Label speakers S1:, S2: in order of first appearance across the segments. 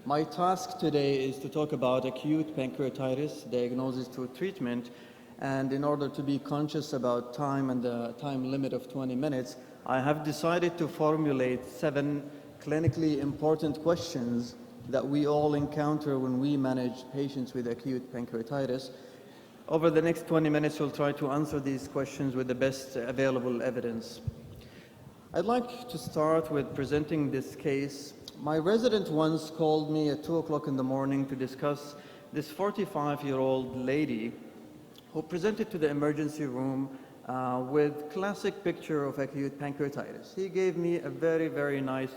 S1: My task today is to talk about acute pancreatitis, diagnosis to treatment, and in order to be conscious about time and the time limit of 20 minutes, I have decided to formulate 7 clinically important questions that we all encounter when we manage patients with acute pancreatitis. Over the next 20 minutes, we'll try to answer these questions with the best available evidence. I'd like to start with presenting this case. My resident once called me at 2 o'clock in the morning to discuss this 45-year-old lady who presented to the emergency room with classic picture of acute pancreatitis. He gave me a very, very nice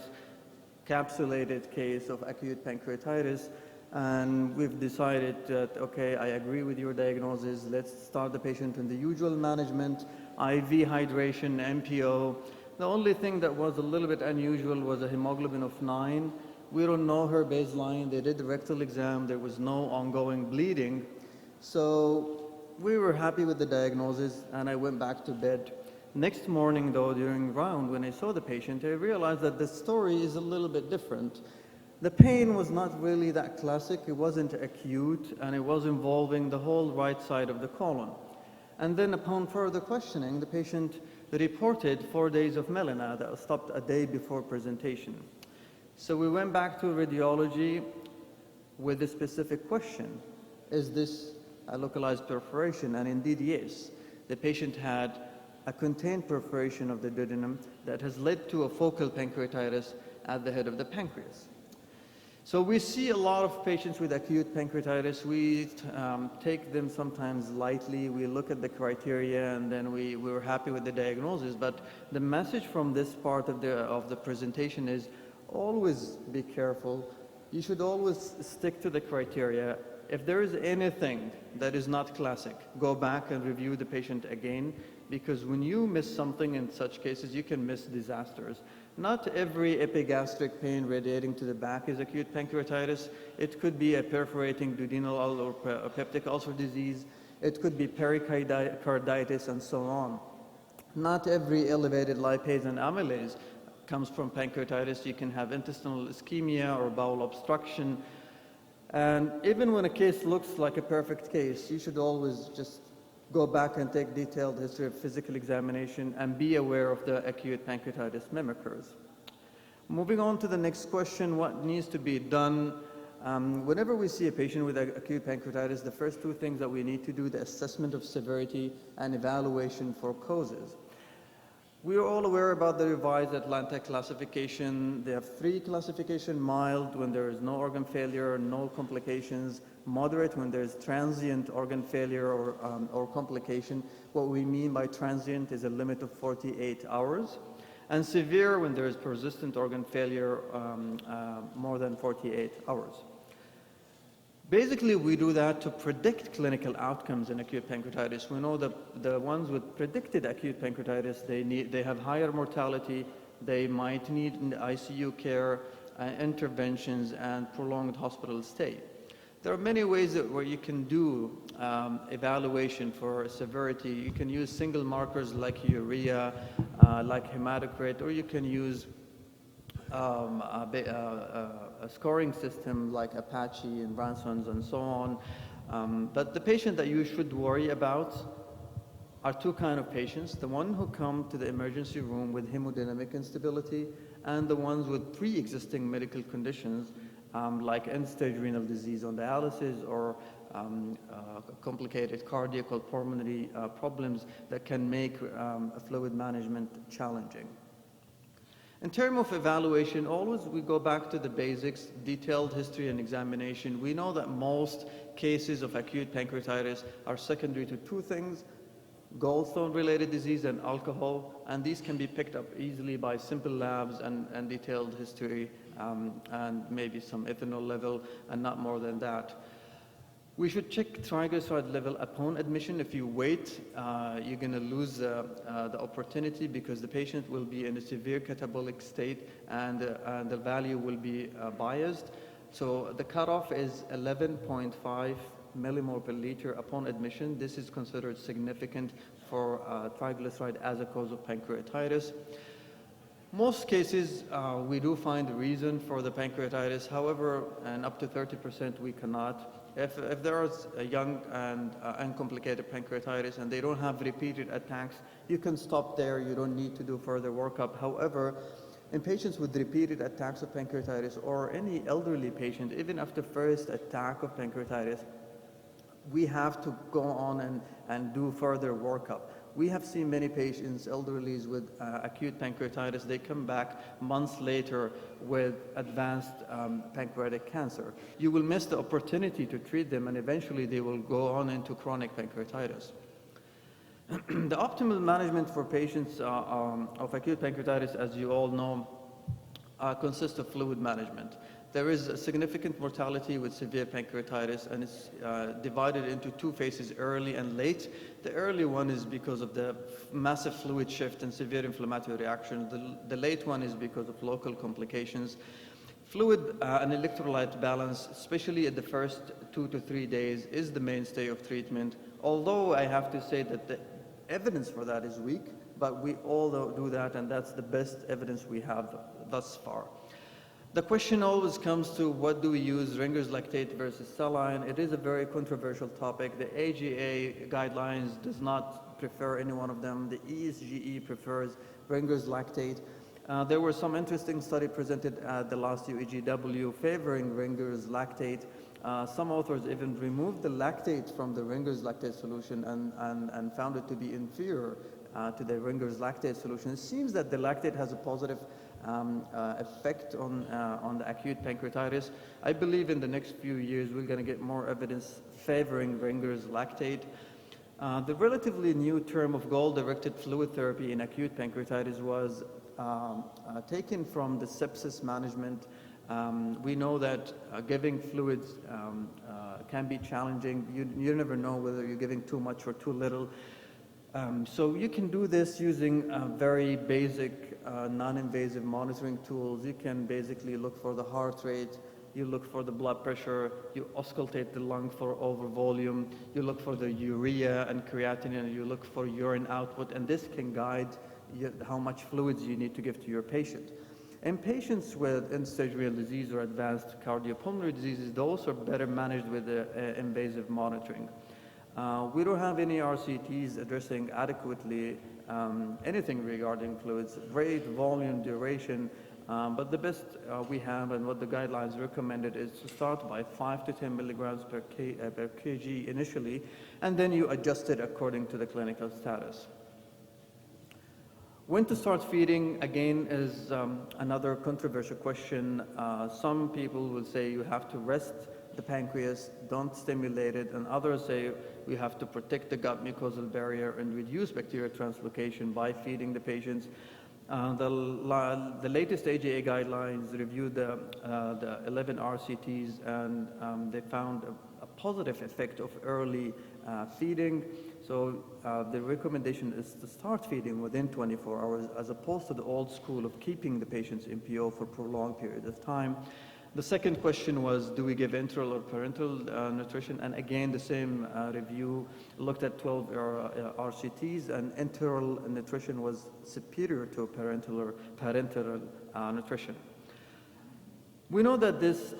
S1: capsulated case of acute pancreatitis, and we've decided that, okay, I agree with your diagnosis. Let's start the patient in the usual management, IV hydration, MPO. The only thing that was a little bit unusual was a hemoglobin of 9. We don't know her baseline. They did the rectal exam. There was no ongoing bleeding. So we were happy with the diagnosis, and I went back to bed. Next morning, though, during round, when I saw the patient, I realized that the story is a little bit different. The pain was not really that classic. It wasn't acute, and it was involving the whole right side of the colon. And then upon further questioning, the patient reported 4 days of melena that stopped a day before presentation. So we went back to radiology with a specific question. Is this a localized perforation? And indeed, yes. The patient had a contained perforation of the duodenum that has led to a focal pancreatitis at the head of the pancreas. So we see a lot of patients with acute pancreatitis. We take them sometimes lightly. We look at the criteria, and then we were happy with the diagnosis. But the message from this part of the presentation is always be careful. You should always stick to the criteria. If there is anything that is not classic, go back and review the patient again, because when you miss something in such cases, you can miss disasters. Not every epigastric pain radiating to the back is acute pancreatitis. It could be a perforating duodenal or peptic ulcer disease. It could be pericarditis and so on. Not every elevated lipase and amylase comes from pancreatitis. You can have intestinal ischemia or bowel obstruction. And even when a case looks like a perfect case, you should always just go back and take detailed history of physical examination and be aware of the acute pancreatitis mimickers. Moving on to the next question, what needs to be done? Whenever we see a patient with acute pancreatitis, the first 2 things that we need to do, the assessment of severity and evaluation for causes. We are all aware about the revised Atlanta classification. They have 3 classifications: mild when there is no organ failure, no complications; moderate when there is transient organ failure or complication. What we mean by transient is a limit of 48 hours. And severe when there is persistent organ failure more than 48 hours. Basically, we do that to predict clinical outcomes in acute pancreatitis. We know that the ones with predicted acute pancreatitis, they have higher mortality, they might need ICU care, interventions, and prolonged hospital stay. There are many ways where you can do evaluation for severity. You can use single markers like urea, like hematocrit, or you can use a scoring system like Apache and Branson's and so on. But the patient that you should worry about are 2 kinds of patients: the one who come to the emergency room with hemodynamic instability, and the ones with pre-existing medical conditions like end-stage renal disease on dialysis, or complicated cardiac or pulmonary problems that can make fluid management challenging. In terms of evaluation, always we go back to the basics, detailed history and examination. We know that most cases of acute pancreatitis are secondary to 2 things: gallstone-related disease and alcohol, and these can be picked up easily by simple labs and detailed history, and maybe some ethanol level, and not more than that. We should check triglyceride level upon admission. If you wait, you're going to lose the opportunity, because the patient will be in a severe catabolic state, and the value will be biased. So the cutoff is 11.5 millimole per liter upon admission. This is considered significant for triglyceride as a cause of pancreatitis. Most cases, we do find a reason for the pancreatitis. However, and up to 30% we cannot. If there is a young and uncomplicated pancreatitis and they don't have repeated attacks, you can stop there. You don't need to do further workup. However, in patients with repeated attacks of pancreatitis or any elderly patient, even after first attack of pancreatitis, we have to go on and do further workup. We have seen many patients, elderlies with acute pancreatitis, they come back months later with advanced pancreatic cancer. You will miss the opportunity to treat them and eventually they will go on into chronic pancreatitis. The optimal management for patients of acute pancreatitis, as you all know, consists of fluid management. There is a significant mortality with severe pancreatitis, and it's divided into two phases, early and late. The early one is because of the massive fluid shift and severe inflammatory reactions. The late one is because of local complications. Fluid and electrolyte balance, especially at the first 2 to 3 days, is the mainstay of treatment. Although I have to say that the evidence for that is weak, but we all do that, and that's the best evidence we have thus far. The question always comes to what do we use, Ringer's lactate versus saline. It is a very controversial topic. The AGA guidelines does not prefer any one of them. The ESGE prefers Ringer's lactate. There were some interesting studies presented at the last UEGW favoring Ringer's lactate. Some authors even removed the lactate from the Ringer's lactate solution and found it to be inferior to the Ringer's lactate solution. It seems that the lactate has a positive effect on the acute pancreatitis. I believe in the next few years we're going to get more evidence favoring Ringer's lactate. The relatively new term of goal-directed fluid therapy in acute pancreatitis was taken from the sepsis management. We know that giving fluids can be challenging. You never know whether you're giving too much or too little. So you can do this using very basic non-invasive monitoring tools. You can basically look for the heart rate, you look for the blood pressure, you auscultate the lung for over volume, you look for the urea and creatinine, you look for urine output, and this can guide how much fluids you need to give to your patient. In patients with end-stage renal disease or advanced cardiopulmonary diseases, those are better managed with invasive monitoring. We don't have any RCTs addressing adequately anything regarding fluids, rate, volume, duration, but the best we have and what the guidelines recommended is to start by 5 to 10 milligrams per kg initially, and then you adjust it according to the clinical status. When to start feeding, again, is another controversial question. Some people will say you have to rest the pancreas, don't stimulate it, and others say we have to protect the gut mucosal barrier and reduce bacterial translocation by feeding the patients. The latest AGA guidelines reviewed the 11 RCTs, and they found a positive effect of early feeding. So the recommendation is to start feeding within 24 hours as opposed to the old school of keeping the patients in PO for prolonged period of time. The second question was, do we give enteral or parenteral nutrition? And again, the same review looked at 12 RCTs, and enteral nutrition was superior to parenteral nutrition. We know that this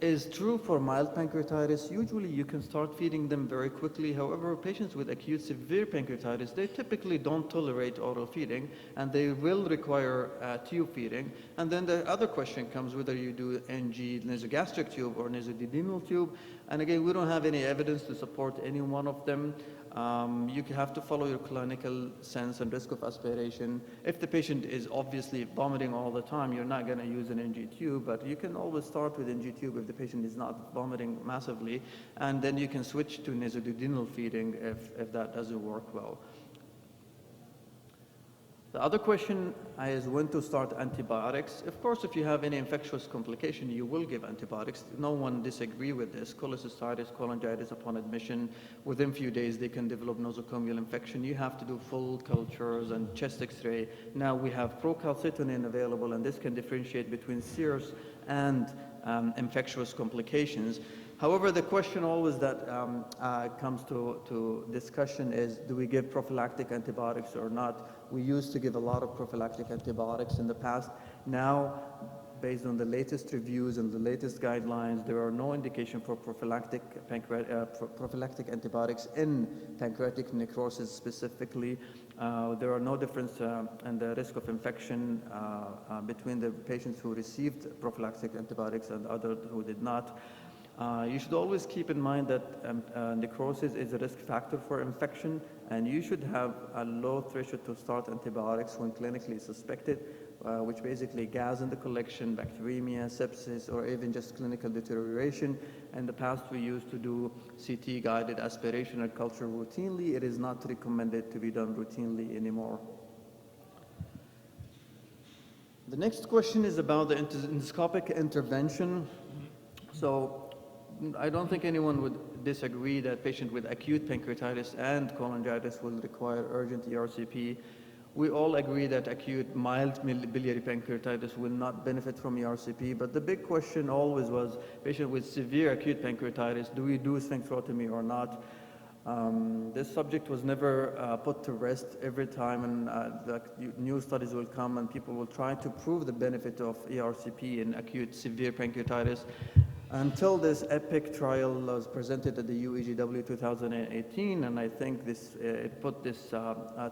S1: is true for mild pancreatitis. Usually you can start feeding them very quickly. However, patients with acute severe pancreatitis, they typically don't tolerate oral feeding and they will require tube feeding. And then the other question comes whether you do NG, nasogastric tube, or nasodidenal tube. And again, we don't have any evidence to support any one of them. You have to follow your clinical sense and risk of aspiration. If the patient is obviously vomiting all the time, you're not going to use an NG tube, but you can always start with NG tube if the patient is not vomiting massively, and then you can switch to nasodidenal feeding if that doesn't work well. The other question is when to start antibiotics. Of course, if you have any infectious complication, you will give antibiotics. No one disagrees with this. Cholecystitis, cholangitis upon admission, within a few days they can develop nosocomial infection. You have to do full cultures and chest x-ray. Now we have procalcitonin available, and this can differentiate between serous and infectious complications. However, the question always that comes to discussion is, do we give prophylactic antibiotics or not? We used to give a lot of prophylactic antibiotics in the past. Now, based on the latest reviews and the latest guidelines, there are no indication for prophylactic antibiotics in pancreatic necrosis specifically. There are no difference in the risk of infection between the patients who received prophylactic antibiotics and others who did not. You should always keep in mind that necrosis is a risk factor for infection, and you should have a low threshold to start antibiotics when clinically suspected, which basically gas in the collection, bacteremia, sepsis, or even just clinical deterioration. In the past, we used to do CT-guided aspiration and culture routinely. It is not recommended to be done routinely anymore. The next question is about the endoscopic intervention. So I don't think anyone would disagree that patients with acute pancreatitis and cholangitis will require urgent ERCP. We all agree that acute mild biliary pancreatitis will not benefit from ERCP, but the big question always was, patient with severe acute pancreatitis, do we do sphincterotomy or not? This subject was never put to rest. Every time, and the new studies will come and people will try to prove the benefit of ERCP in acute severe pancreatitis. Until this EPIC trial was presented at the UEGW 2018, and I think this it put this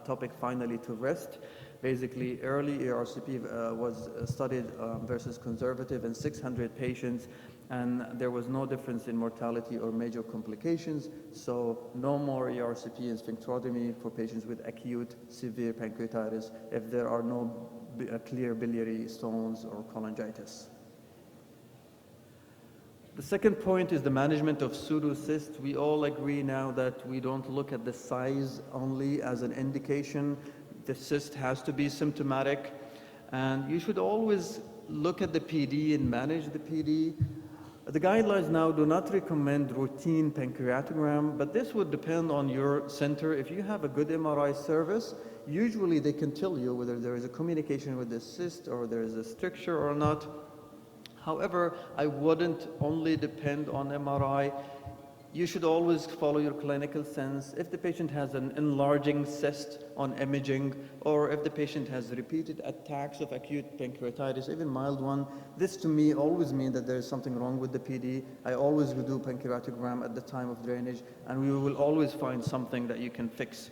S1: topic finally to rest. Basically, early ERCP was studied versus conservative in 600 patients, and there was no difference in mortality or major complications, so no more ERCP and sphincterotomy for patients with acute severe pancreatitis if there are no clear biliary stones or cholangitis. The second point is the management of pseudocysts. We all agree now that we don't look at the size only as an indication. The cyst has to be symptomatic, and you should always look at the PD and manage the PD. The guidelines now do not recommend routine pancreatogram, but this would depend on your center. If you have a good MRI service, usually they can tell you whether there is a communication with the cyst or there is a stricture or not. However, I wouldn't only depend on MRI. You should always follow your clinical sense. If the patient has an enlarging cyst on imaging, or if the patient has repeated attacks of acute pancreatitis, even mild one, this to me always means that there is something wrong with the PD. I always will do pancreatogram at the time of drainage, and we will always find something that you can fix.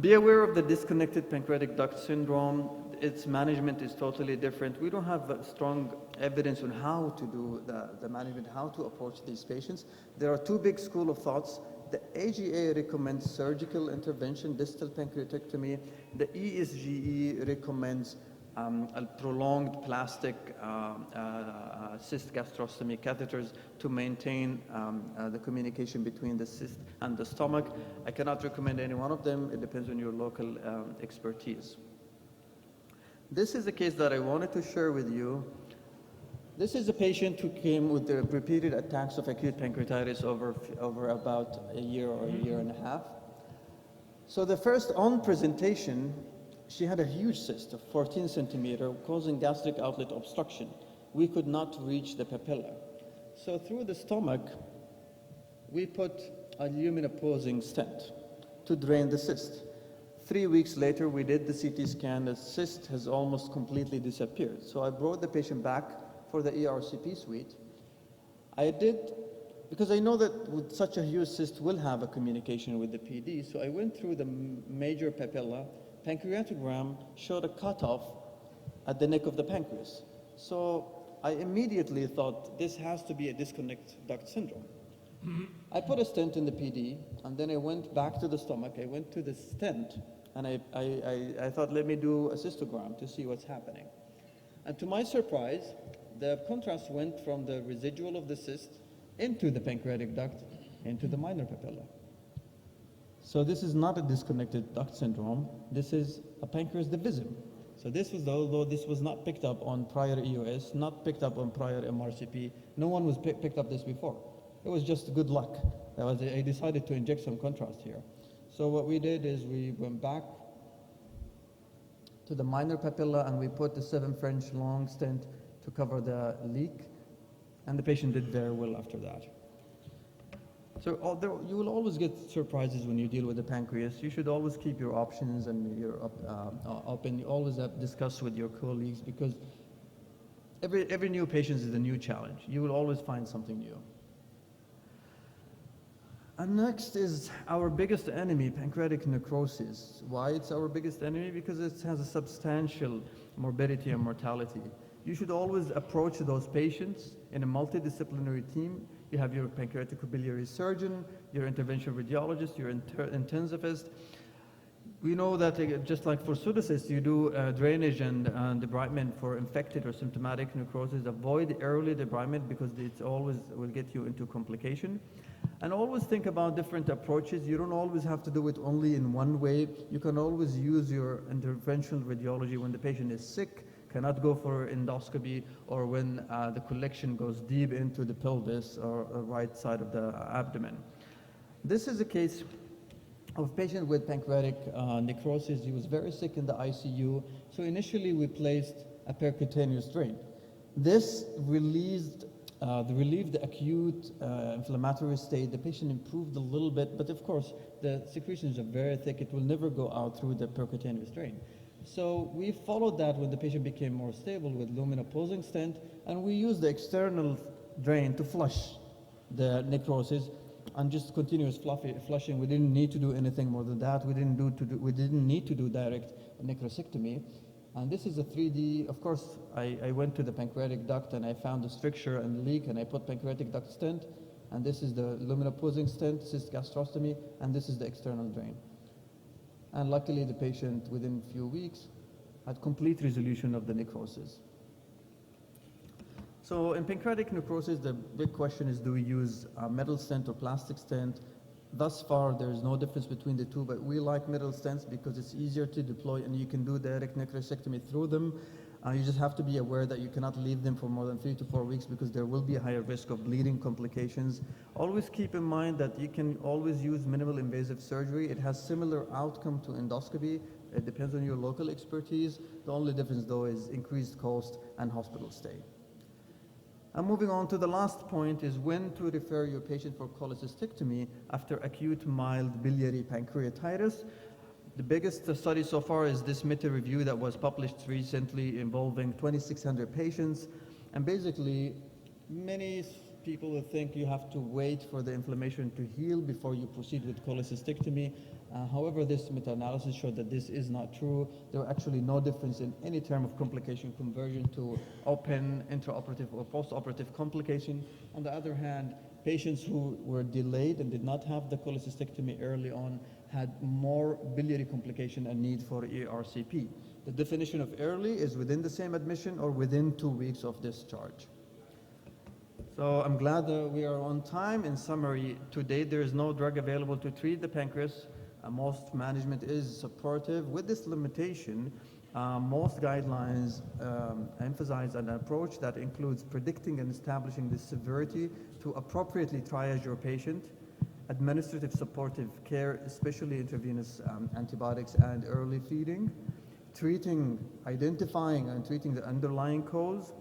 S1: Be aware of the disconnected pancreatic duct syndrome. Its management is totally different. We don't have strong evidence on how to do the management, how to approach these patients. There are two big schools of thoughts. The AGA recommends surgical intervention, distal pancreatectomy. The ESGE recommends a prolonged plastic cyst gastrostomy catheters to maintain the communication between the cyst and the stomach. I cannot recommend any one of them. It depends on your local expertise. This is a case that I wanted to share with you. This is a patient who came with the repeated attacks of acute pancreatitis over about a year or a year and a half. So the first on presentation, she had a huge cyst of 14 centimeters causing gastric outlet obstruction. We could not reach the papilla. So through the stomach, we put a lumen-opposing stent to drain the cyst. 3 weeks later, we did the CT scan. The cyst has almost completely disappeared. So I brought the patient back for the ERCP suite. I did, because I know that with such a huge cyst, we'll have a communication with the PD. So I went through the major papilla. Pancreatogram showed a cutoff at the neck of the pancreas. So I immediately thought this has to be a disconnect duct syndrome. I put a stent in the PD, and then I went back to the stomach. I went to the stent, and I thought, let me do a cystogram to see what's happening. And to my surprise, the contrast went from the residual of the cyst into the pancreatic duct, into the minor papilla. So this is not a disconnected duct syndrome. This is a pancreas divisum. So this was, although this was not picked up on prior EOS, not picked up on prior MRCP, no one was picked up this before. It was just good luck. I decided to inject some contrast here. So what we did is we went back to the minor papilla and we put the 7 French long stent to cover the leak. And the patient did very well after that. So you will always get surprises when you deal with the pancreas. You should always keep your options and your open. You always have discuss with your colleagues, because every new patient is a new challenge. You will always find something new. And next is our biggest enemy, pancreatic necrosis. Why it's our biggest enemy? Because it has a substantial morbidity and mortality. You should always approach those patients in a multidisciplinary team. You have your pancreatic biliary surgeon, your interventional radiologist, your intensivist. We know that just like for pseudocysts, you do drainage and debridement for infected or symptomatic necrosis. Avoid early debridement because it always will get you into complication. And always think about different approaches. You don't always have to do it only in one way. You can always use your interventional radiology when the patient is sick, cannot go for endoscopy, or when the collection goes deep into the pelvis or right side of the abdomen. This is a case of a patient with pancreatic necrosis. He was very sick in the ICU. So initially we placed a percutaneous drain. This relieved the acute inflammatory state. The patient improved a little bit, but of course the secretions are very thick. It will never go out through the percutaneous drain. So we followed that when the patient became more stable with lumen opposing stent, and we used the external drain to flush the necrosis and just continuous flushing. We didn't need to do anything more than that. We didn't need to do direct necrosectomy. And this is a 3D. Of course, I went to the pancreatic duct and I found a stricture and leak, and I put pancreatic duct stent, and this is the lumen opposing stent, cyst gastrostomy, and this is the external drain. And luckily, the patient, within a few weeks, had complete resolution of the necrosis. So in pancreatic necrosis, the big question is, do we use a metal stent or plastic stent? Thus far, there is no difference between the two, but we like metal stents because it's easier to deploy and you can do direct necrosectomy through them. You just have to be aware that you cannot leave them for more than 3 to 4 weeks because there will be a higher risk of bleeding complications. Always keep in mind that you can always use minimal invasive surgery. It has similar outcome to endoscopy. It depends on your local expertise. The only difference though is increased cost and hospital stay. And moving on to the last point is when to refer your patient for cholecystectomy after acute mild biliary pancreatitis. The biggest study so far is this meta-review that was published recently involving 2,600 patients. And basically, many people think you have to wait for the inflammation to heal before you proceed with cholecystectomy. However, this meta-analysis showed that this is not true. There were actually no difference in any term of complication conversion to open, intraoperative, or postoperative complication. On the other hand, patients who were delayed and did not have the cholecystectomy early on had more biliary complication and need for ERCP. The definition of early is within the same admission or within 2 weeks of discharge. So I'm glad that we are on time. In summary, to date, there is no drug available to treat the pancreas. Most management is supportive. With this limitation, most guidelines emphasize an approach that includes predicting and establishing the severity to appropriately triage your patient, administrative supportive care, especially intravenous antibiotics and early feeding, identifying and treating the underlying cause,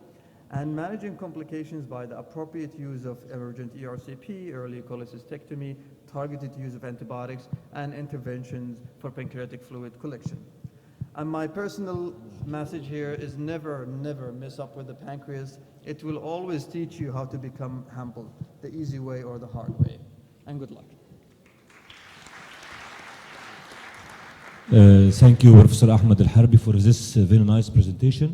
S1: and managing complications by the appropriate use of emergent ERCP, early cholecystectomy, targeted use of antibiotics, and interventions for pancreatic fluid collection. And my personal message here is never, never mess up with the pancreas. It will always teach you how to become humble, the easy way or the hard way. And good luck.
S2: Thank you, Professor Ahmed El Harby, for this very nice presentation.